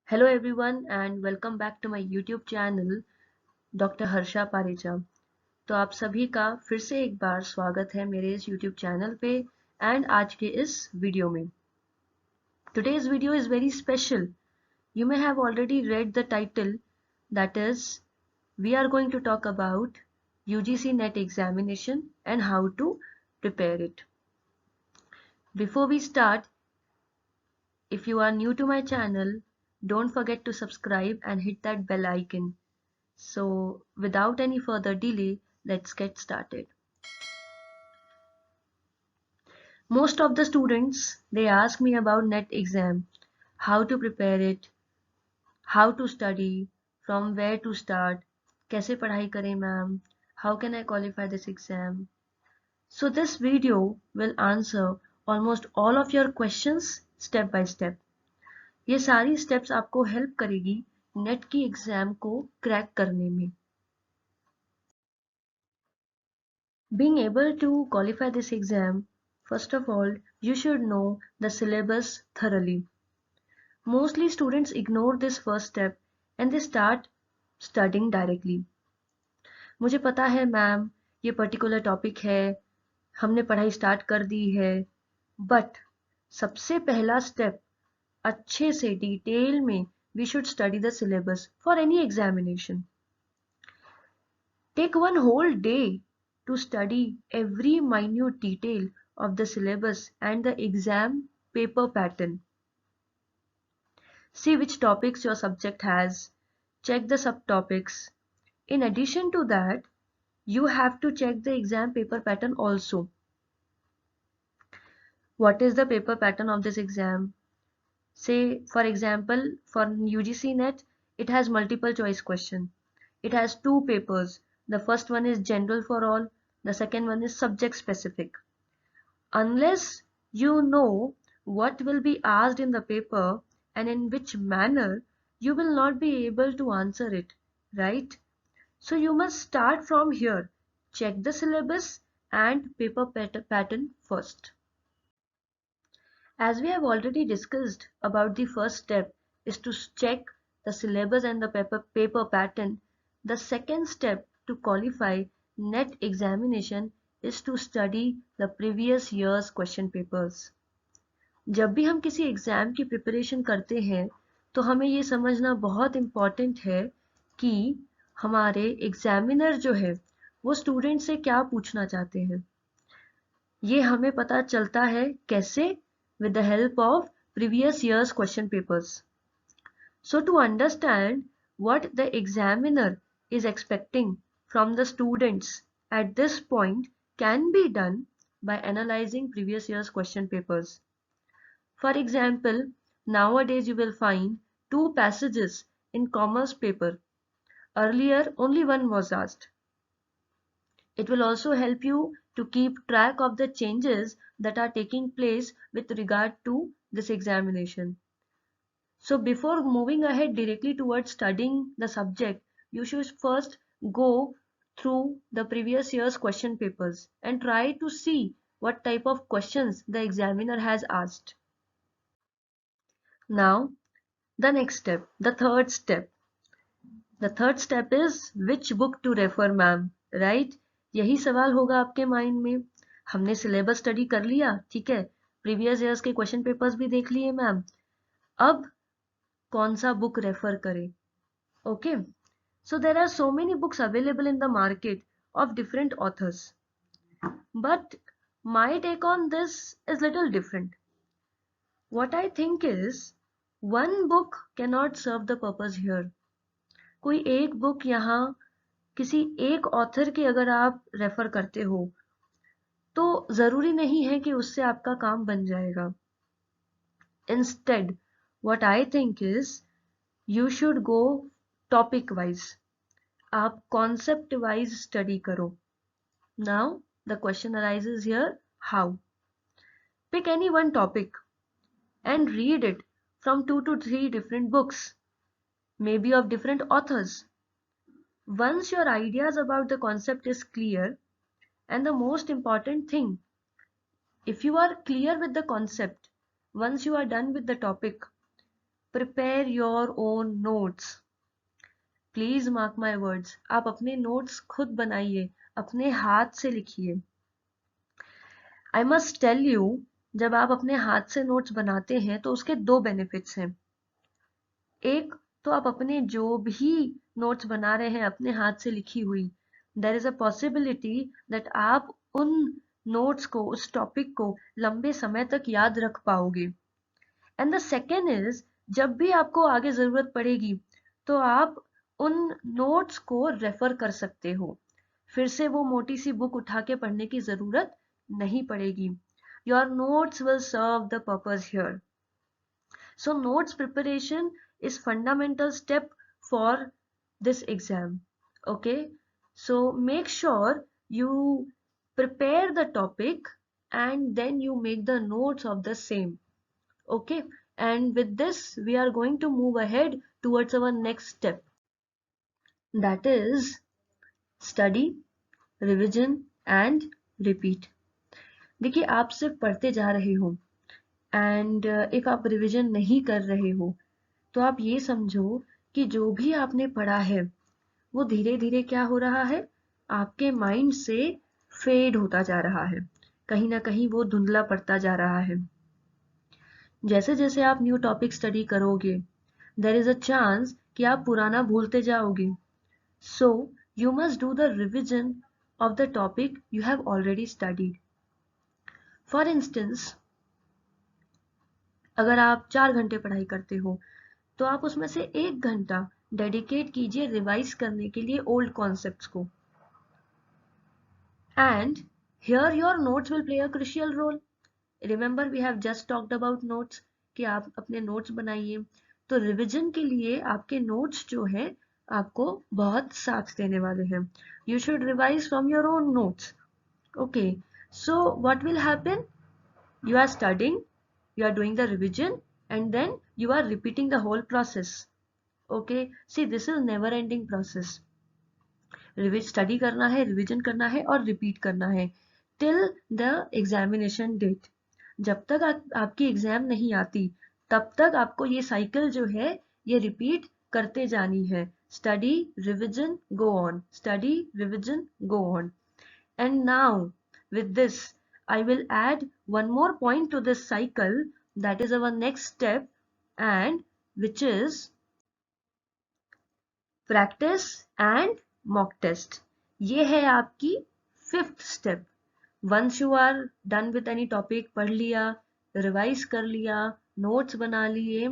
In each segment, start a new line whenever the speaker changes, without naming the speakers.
Hello everyone and welcome back to my YouTube channel doctor Harsha Parecha. तो आप सभी का फिर से एक बार स्वागत है मेरे इस YouTube चैनल पे एंड आज के इस वीडियो में। Today's video is very special. You may have already read the title, that is, we are going to talk about UGC NET examination and how to prepare it. Before we start, if you are new to my channel, don't forget to subscribe and hit that bell icon. So without any further delay, let's get started. Most of the students, they ask me about NET exam, how to prepare it, how to study, from where to start, कैसे पढ़ाई करें ma'am, how can I qualify this exam. So this video will answer almost all of your questions step by step. ये सारी steps आपको help करेगी net की exam को crack करने में. Being able to qualify this exam, first of all, you should know the syllabus thoroughly. Mostly students ignore this first step and they start studying directly. मुझे पता है ma'am ये particular topic है, हमने पढ़ाई स्टार्ट कर दी है, बट सबसे पहला स्टेप अच्छे से डिटेल में we should study the syllabus for any examination. Take one whole day to study every minute detail of the syllabus and the exam paper pattern. See which topics your subject has, check the subtopics. In addition to that, you have to check the exam paper pattern also. What is the paper pattern of this exam? Say, for example, for UGC NET, it has multiple choice question. It has two papers. The first one is general for all. The second one is subject specific. Unless you know what will be asked in the paper and in which manner, you will not be able to answer it, right? So you must start from here. Check the syllabus and paper pattern first. As we have already discussed about the first step is to check the syllabus and the paper pattern, the second step to qualify NET examination is to study the previous year's question papers. जब भी हम किसी exam की preparation करते हैं तो हमें ये समझना बहुत इम्पॉर्टेंट है कि हमारे एग्जामिनर जो है वो स्टूडेंट से क्या पूछना चाहते हैं. ये हमें पता चलता है कैसे? With the help of previous year's question papers. So to understand what the examiner is expecting from the students at this point can be done by analyzing previous year's question papers. For example, nowadays you will find two passages in commerce paper. Earlier only one was asked. It will also help you to keep track of the changes that are taking place with regard to this examination. So before moving ahead directly towards studying the subject, you should first go through the previous year's question papers and try to see what type of questions the examiner has asked. Now, the next step, the third step. The third step is which book to refer, ma'am, right? यही सवाल होगा आपके mind में. हमने syllabus study कर लिया, ठीक है, प्रीवियस ईयर्स के क्वेश्चन पेपर्स भी देख लिए मैम, अब कौन सा बुक रेफर करें? Okay, so there are so many books available in the market of different authors, but my take on this is little different. What I think is one book cannot serve the purpose here. कोई एक book यहाँ किसी एक author के अगर आप refer करते हो तो जरूरी नहीं है कि उससे आपका काम बन जाएगा. Instead, what I think is you should go topic wise. आप concept wise study करो. Now the question arises here, how? Pick any one topic and read it from 2 to 3 different books, maybe of different authors. Once your ideas about the concept is clear, and the most important thing, if you are clear with the concept, once you are done with the topic, prepare your own notes. Please mark my words, आप अपने notes खुद बनाइए, अपने हाथ से लिखिए. I must tell you, जब आप अपने हाथ से नोट्स बनाते हैं तो उसके दो बेनिफिट्स हैं. एक तो आप अपने जो भी नोट्स बना रहे हैं अपने हाथ से लिखी हुई, there is a possibility that आप उन नोट्स को, उस टॉपिक को लंबे समय तक याद रख पाओगे. एंड द सेकेंड इज, जब भी आपको आगे जरूरत पड़ेगी तो आप उन नोट्स को रेफर कर सकते हो. फिर से वो मोटी सी बुक उठा के पढ़ने की जरूरत नहीं पड़ेगी. Your notes will serve the purpose here. So notes preparation is fundamental step for this exam. Okay. So make sure you prepare the topic and then you make the notes of the same. Okay. And with this, we are going to move ahead towards our next step. That is study, revision and repeat. देखिए, आप सिर्फ पढ़ते जा रहे हो and if आप revision नहीं कर रहे हो तो आप ये समझो कि जो भी आपने पढ़ा है वो धीरे धीरे क्या हो रहा है, आपके माइंड से फेड होता जा रहा है, कहीं ना कहीं वो धुंधला पड़ता जा रहा है. जैसे जैसे आप न्यू टॉपिक स्टडी करोगे देयर इज अ चांस कि आप पुराना भूलते जाओगे. So you must do the revision of the topic you have already studied. For instance, अगर आप 4 घंटे पढ़ाई करते हो तो आप उसमें से 1 घंटा डेडिकेट कीजिए रिवाइज करने के लिए ओल्ड कॉन्सेप्ट्स को. And here your notes will play a crucial role. Remember we have just talked about notes कि आप अपने नोट्स बनाइए. तो रिवीजन के लिए आपके नोट्स जो है आपको बहुत साथ देने वाले हैं. You should revise from your own notes. Okay, so what will happen, you are studying, you are doing the revision and then you are repeating the whole process. Okay, see this is never ending process. Study करना है, revision करना है और repeat करना है till the examination date. जब तक आपकी एग्जाम नहीं आती तब तक आपको ये साइकिल जो है ये रिपीट करते जानी है. Study, revision, go on, study, revision, go on. And now with this I will add one more point to this cycle, that is our next step, and which is practice and mock test. ये है आपकी 5th step. Once you are done with any topic, पढ़ लिया, revise कर लिया, notes बना लिए,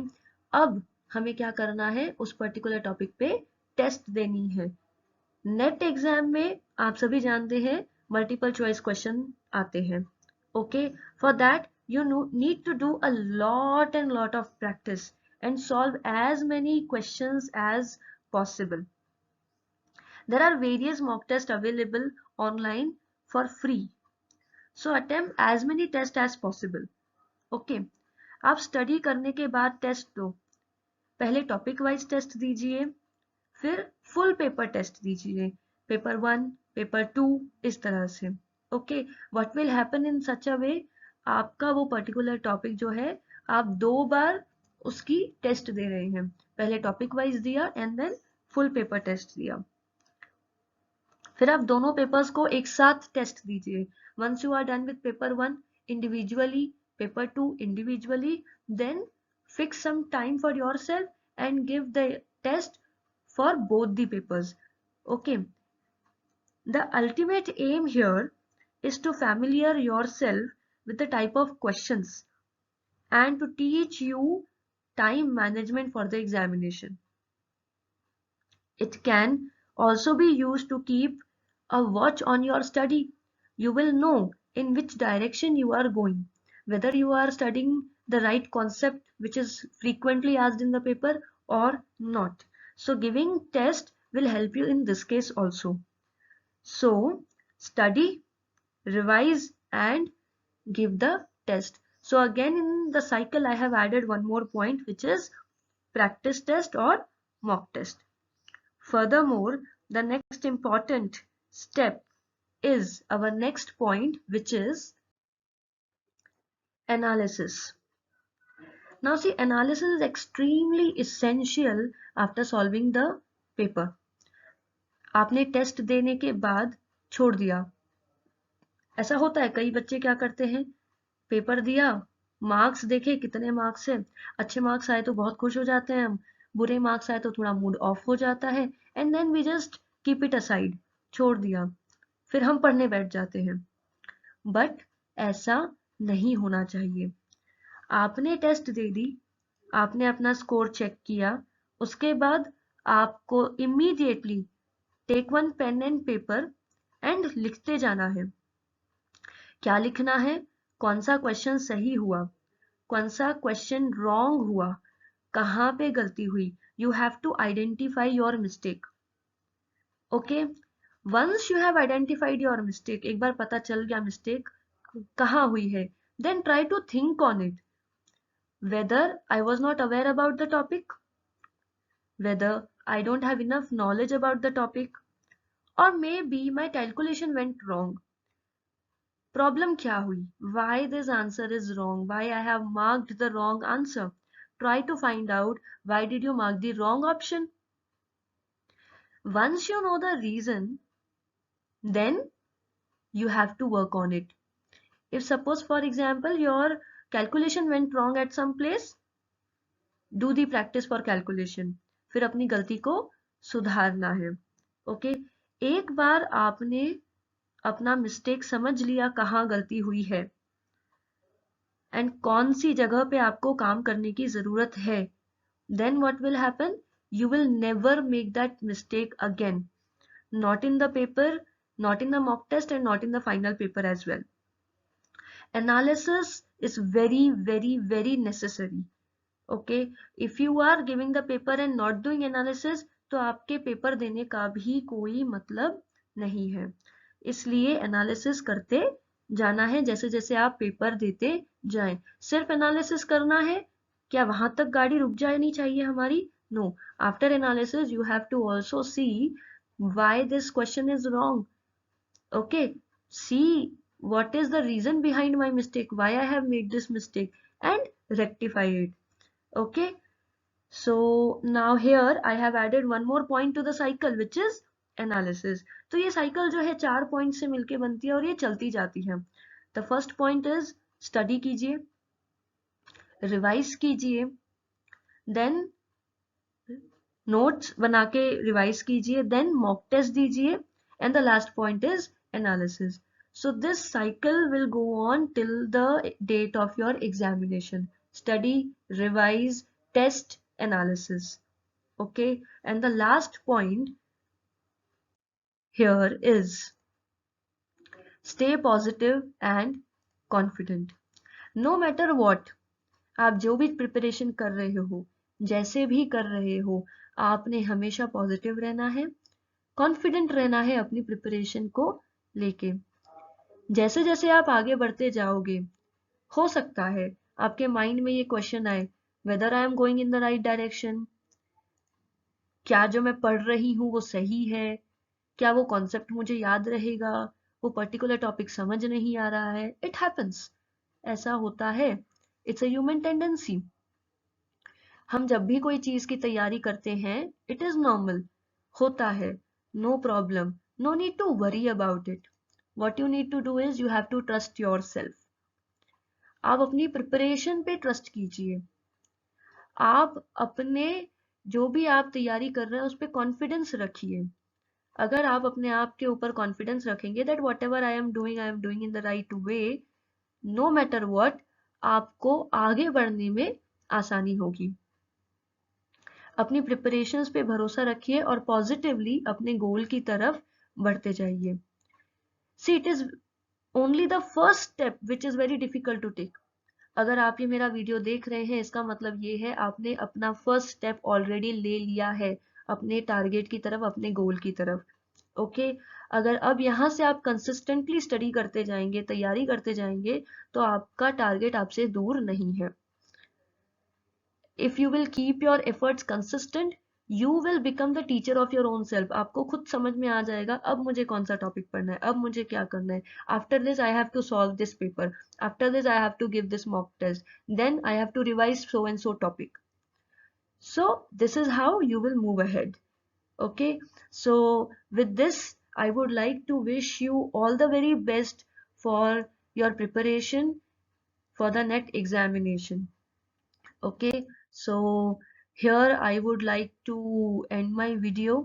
अब हमें क्या करना है, उस पर्टिकुलर टॉपिक पे टेस्ट देनी है. नेट एग्जाम में आप सभी जानते हैं मल्टीपल चॉइस क्वेश्चन आते हैं. Okay, for that you need to do a lot and lot of practice and solve as many questions as possible. There are various mock tests available online for free, so attempt as many tests as possible. Okay, आप study करने के बाद test दो. पहले topic wise test दीजिए, फिर full paper test दीजिए, paper 1, paper 2, इस तरह से. Okay, what will happen in such a way, आपका वो पर्टिकुलर टॉपिक जो है आप 2 बार उसकी टेस्ट दे रहे हैं. पहले टॉपिक वाइज दिया and then full paper test दिया. फिर आप दोनों पेपर्स को एक साथ टेस्ट दीजिए. Once you are done with paper 1 individually, paper 2 individually, then fix some time for yourself and give the test for both the papers. Okay, the ultimate aim here is to familiar yourself with the type of questions and to teach you time management for the examination. It can also be used to keep a watch on your study. You will know in which direction you are going, whether you are studying the right concept which is frequently asked in the paper or not. So giving test will help you in this case also. So study, revise and give the test. So again in the cycle I have added one more point, which is practice test or mock test. Furthermore, the next important step is our next point, which is analysis. Now see, analysis is extremely essential after solving the paper. आपने test देने के बाद छोड़ दिया, ऐसा होता है। कई बच्चे क्या करते हैं, पेपर दिया, मार्क्स देखे कितने मार्क्स है, अच्छे मार्क्स आए तो बहुत खुश हो जाते हैं हम, बुरे मार्क्स आए तो थोड़ा मूड ऑफ हो जाता है, and then we just keep it aside, छोड़ दिया, फिर हम पढ़ने बैठ जाते हैं। बट ऐसा नहीं होना चाहिए। आपने टेस्ट दे दी, आपने अपना स्कोर चेक किया, उसके बाद आपको immediately take one pen and paper एंड लिखते जाना है। क्या लिखना है, कौन सा क्वेश्चन सही हुआ, कौन सा क्वेश्चन रॉन्ग हुआ, कहाँ पे गलती हुई। You have to identify your mistake. Okay, once you have identified your mistake, एक बार पता चल गया मिस्टेक कहाँ हुई है, then try to think on it, whether I was not aware about the topic, whether I don't have enough knowledge about the topic, or maybe my calculation went wrong. Problem क्या हुई? Why this answer is wrong? Why I have marked the wrong answer? Try to find out why did you mark the wrong option. Once you know the reason, then you have to work on it. If suppose for example your calculation went wrong at some place, do the practice for calculation. फिर अपनी गलती को सुधारना है। Okay, एक बार आपने अपना mistake समझ लिया कहाँ गलती हुई है एंड कौन सी जगह पे आपको काम करने की जरूरत है, then what will happen, you will never make that mistake again, not in the paper, not in the mock test and not in the final paper as well. Analysis is very very very necessary. Okay, if you are giving the paper and not doing analysis, तो आपके paper देने का भी कोई मतलब नहीं है। इसलिए एनालिसिस करते जाना है जैसे जैसे आप पेपर देते जाएं। सिर्फ एनालिसिस करना है, क्या वहां तक गाड़ी रुक जानी चाहिए हमारी? No, after analysis you have to also see why this question is wrong. Okay, see what is the reason behind my mistake, why I have made this mistake, and rectify it. Okay, so now here I have added one more point to the cycle which is analysis. तो ये cycle जो है 4 point से मिलके बनती है और ये चलती जाती है। The first point is study कीजिए, रिवाइज कीजिए, then notes बना के रिवाइज कीजिए, then mock test दीजिए, and the last point is analysis. So this cycle will go on till the date of your examination. Study, revise, test, analysis. Okay, and the last point here is stay positive and confident. No matter what, आप जो भी preparation कर रहे हो, जैसे भी कर रहे हो, आपने हमेशा पॉजिटिव रहना है, कॉन्फिडेंट रहना है अपनी प्रिपरेशन को लेके। जैसे जैसे आप आगे बढ़ते जाओगे, हो सकता है आपके माइंड में ये क्वेश्चन आए, whether I am going in the right direction, क्या जो मैं पढ़ रही हूँ वो सही है, क्या वो कॉन्सेप्ट मुझे याद रहेगा, वो पर्टिकुलर टॉपिक समझ नहीं आ रहा है। इट हैपन्स, ऐसा होता है, इट्स अ ह्यूमन टेंडेंसी। हम जब भी कोई चीज की तैयारी करते हैं, इट इज नॉर्मल, होता है, no problem, no need to worry about it. What you need to do is you have to trust yourself. आप अपनी प्रिपरेशन पे ट्रस्ट कीजिए, आप अपने जो भी आप तैयारी कर रहे हैं उस पर कॉन्फिडेंस रखिए। अगर आप अपने आप के ऊपर कॉन्फिडेंस रखेंगे that whatever I am doing in the right way, no matter what, आपको आगे बढ़ने में आसानी होगी। अपनी प्रिपरेशंस पे भरोसा रखिए और पॉजिटिवली अपने गोल की तरफ बढ़ते जाइए। See, it is only the first step which is very difficult to take. अगर आप ये मेरा वीडियो देख रहे हैं, इसका मतलब ये है आपने अपना फर्स्ट स्टेप ऑलरेडी ले लिया है अपने टारगेट की तरफ, अपने गोल की तरफ। ओके, अगर अब यहाँ से आप कंसिस्टेंटली स्टडी करते जाएंगे, तैयारी करते जाएंगे, तो आपका टारगेट आपसे दूर नहीं है। If you will keep your efforts consistent, you will become the teacher of your own self. आपको खुद समझ में आ जाएगा अब मुझे कौन सा टॉपिक पढ़ना है, अब मुझे क्या करना है. After this I have to solve this paper, after this I have to give this mock test, then I have to revise so and so topic. So this is how you will move ahead. Okay, so with this I would like to wish you all the very best for your preparation for the NET examination. Okay, so here I would like to end my video.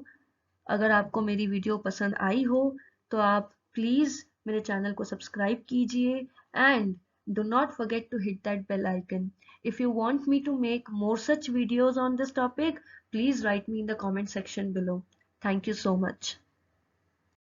अगर आपको मेरी video पसंद आई हो तो आप please मेरे channel को subscribe कीजिए and do not forget to hit that bell icon. If you want me to make more such videos on this topic, please write me in the comment section below. Thank you so much.